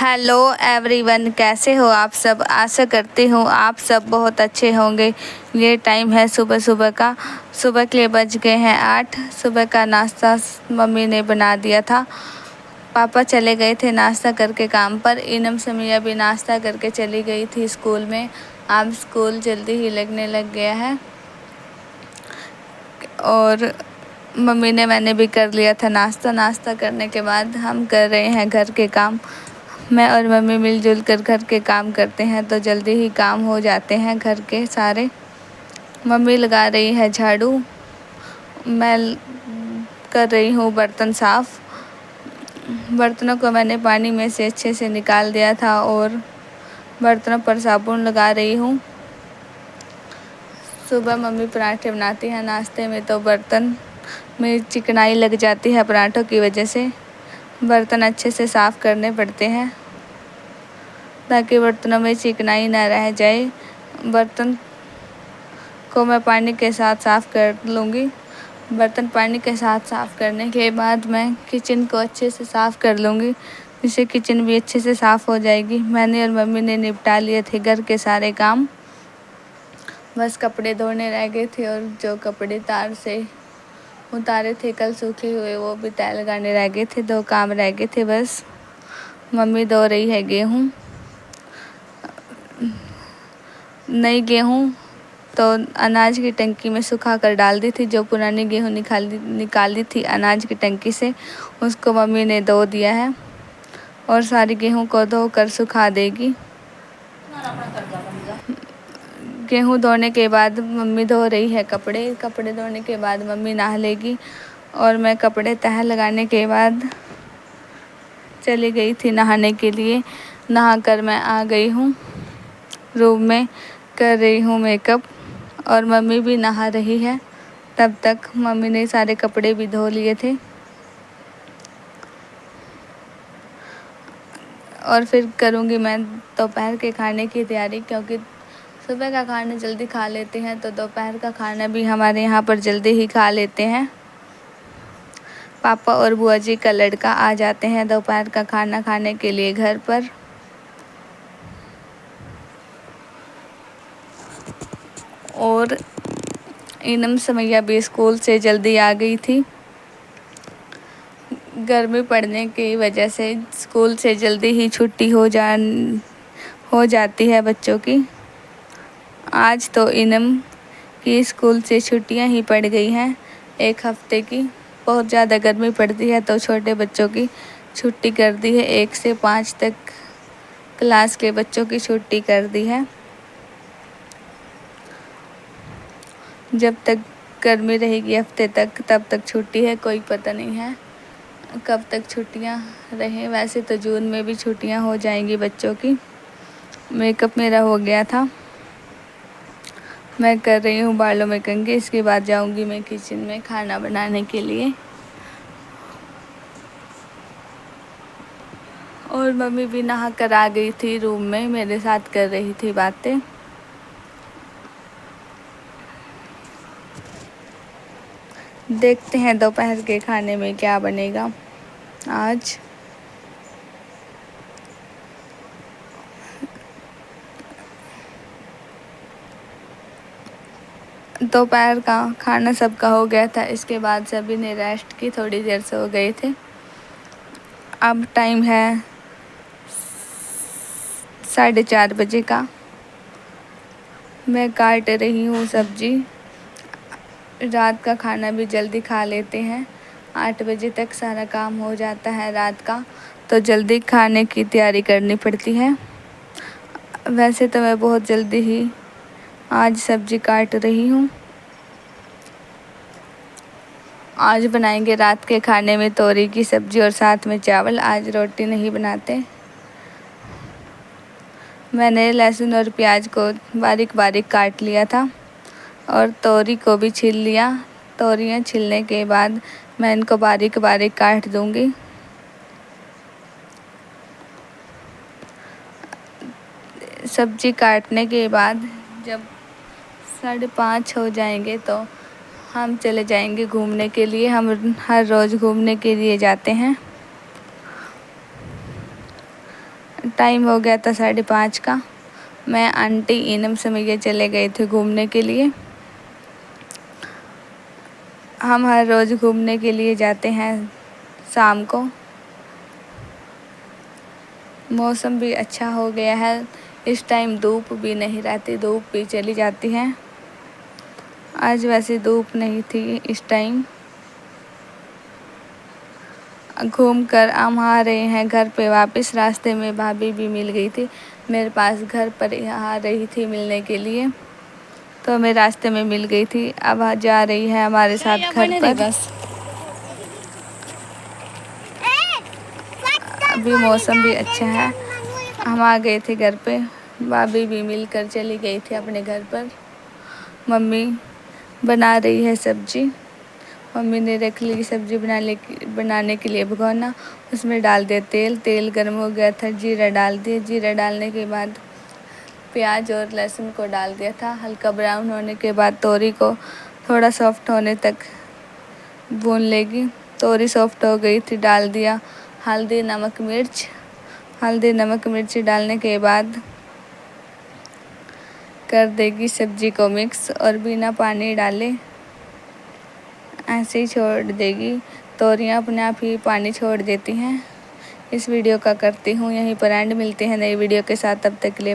Hello everyone, कैसे हो आप सब। आशा करती हूँ आप सब बहुत अच्छे होंगे। ये टाइम है सुबह सुबह का। सुबह के लिए बज गए हैं 8। सुबह का नाश्ता मम्मी ने बना दिया था। पापा चले गए थे नाश्ता करके काम पर। इनम समिया भी नाश्ता करके चली गई थी स्कूल में। अब स्कूल जल्दी ही लगने लग गया है और मम्मी ने मैंने भी कर लिया था नाश्ता। नाश्ता करने के बाद हम कर रहे हैं घर के काम। मैं और मम्मी मिलजुल कर घर के काम करते हैं तो जल्दी ही काम हो जाते हैं घर के सारे। मम्मी लगा रही है झाड़ू, मैं कर रही हूँ बर्तन साफ़। बर्तनों को मैंने पानी में से अच्छे से निकाल दिया था और बर्तनों पर साबुन लगा रही हूँ। सुबह मम्मी पराठे बनाती हैं नाश्ते में तो बर्तन में चिकनाई लग जाती है पराठों की वजह से। बर्तन अच्छे से साफ़ करने पड़ते हैं ताकि बर्तनों में चिकनाई ना रह जाए। बर्तन को मैं पानी के साथ साफ़ कर लूँगी। बर्तन पानी के साथ साफ़ करने के बाद मैं किचन को अच्छे से साफ़ कर लूँगी, जिससे किचन भी अच्छे से साफ़ हो जाएगी। मैंने और मम्मी ने निपटा लिए थे घर के सारे काम। बस कपड़े धोने रह गए थे और जो कपड़े तार से उतारे थे कल सूखे हुए वो भी तय लगाने रह गए थे। 2 काम रह गए थे बस। मम्मी धो रही है गेहूँ। नई गेहूँ तो अनाज की टंकी में सुखा कर डाल दी थी। जो पुरानी गेहूँ निकाली थी अनाज की टंकी से, उसको मम्मी ने धो दिया है और सारी गेहूँ को धोकर सुखा देगी। गेहूँ धोने के बाद मम्मी धो रही है कपड़े। कपड़े धोने के बाद मम्मी नहा लेगी और मैं कपड़े तह लगाने के बाद चली गई थी नहाने के लिए। नहाकर मैं आ गई हूँ रूम में, कर रही हूँ मेकअप और मम्मी भी नहा रही है। तब तक मम्मी ने सारे कपड़े भी धो लिए थे और फिर करूँगी मैं दोपहर के खाने की तैयारी, क्योंकि सुबह का खाना जल्दी खा लेते हैं तो दोपहर का खाना भी हमारे यहाँ पर जल्दी ही खा लेते हैं। पापा और बुआ जी का लड़का आ जाते हैं दोपहर का खाना खाने के लिए घर पर। और इनम समैया भी स्कूल से जल्दी आ गई थी। गर्मी पड़ने की वजह से स्कूल से जल्दी ही छुट्टी हो जाती है बच्चों की। आज तो इनम की स्कूल से छुट्टियां ही पड़ गई हैं 1 हफ्ते की। बहुत ज़्यादा गर्मी पड़ती है तो छोटे बच्चों की छुट्टी कर दी है। 1 से 5 तक क्लास के बच्चों की छुट्टी कर दी है। जब तक गर्मी रहेगी हफ्ते तक तब तक छुट्टी है, कोई पता नहीं है कब तक छुट्टियां रहें। वैसे तो जून में भी छुट्टियां हो जाएंगी बच्चों की। मेकअप मेरा हो गया था, मैं कर रही हूँ बालों में कंघी। इसके बाद जाऊंगी मैं किचन में खाना बनाने के लिए। और मम्मी भी नहा कर आ गई थी रूम में, मेरे साथ कर रही थी बातें। देखते हैं दोपहर के खाने में क्या बनेगा आज। दोपहर का खाना सबका हो गया था। इसके बाद सभी ने रेस्ट की, थोड़ी देर से हो गए थे। अब टाइम है 4:30 बजे का। मैं काट रही हूँ सब्जी। रात का खाना भी जल्दी खा लेते हैं। 8 बजे तक सारा काम हो जाता है रात का, तो जल्दी खाने की तैयारी करनी पड़ती है। वैसे तो मैं बहुत जल्दी ही आज सब्जी काट रही हूँ। आज बनाएंगे रात के खाने में तोरी की सब्जी और साथ में चावल। आज रोटी नहीं बनाते। मैंने लहसुन और प्याज को बारीक बारीक काट लिया था और तोरी को भी छील लिया। तोरियाँ छीलने के बाद मैं इनको बारीक बारीक काट दूँगी। सब्जी काटने के बाद जब 5:30 हो जाएंगे तो हम चले जाएंगे घूमने के लिए। हम हर रोज़ घूमने के लिए जाते हैं। टाइम हो गया था 5:30 का। मैं आंटी इनम समैया चले गए थे घूमने के लिए। हम हर रोज़ घूमने के लिए जाते हैं शाम को। मौसम भी अच्छा हो गया है, इस टाइम धूप भी नहीं रहती, धूप भी चली जाती है। आज वैसे धूप नहीं थी इस टाइम। घूम कर हम आ रहे हैं घर पे वापस। रास्ते में भाभी भी मिल गई थी मेरे पास, घर पर आ रही थी मिलने के लिए, तो मैं रास्ते में मिल गई थी। अब जा रही है हमारे साथ घर पर। अभी मौसम भी अच्छा है, हम आ गए थे घर पे। भाभी भी मिलकर चली गई थी अपने घर पर। मम्मी बना रही है सब्जी। मम्मी ने रख ली सब्जी बनाने के लिए भगोना। उसमें डाल दिया तेल। तेल गर्म हो गया था, जीरा डाल दिया। जीरा डालने के बाद प्याज और लहसुन को डाल दिया था। हल्का ब्राउन होने के बाद तोरी को थोड़ा सॉफ्ट होने तक भून लेगी। तोरी सॉफ्ट हो गई थी, डाल दिया हल्दी नमक मिर्च। हल्दी नमक मिर्च डालने के बाद कर देगी सब्जी को मिक्स और बिना पानी डाले ऐसे ही छोड़ देगी। तोरियाँ अपने आप ही पानी छोड़ देती हैं। इस वीडियो का करती हूँ यहीं पर एंड। मिलते हैं नई वीडियो के साथ, तब तक के लिए।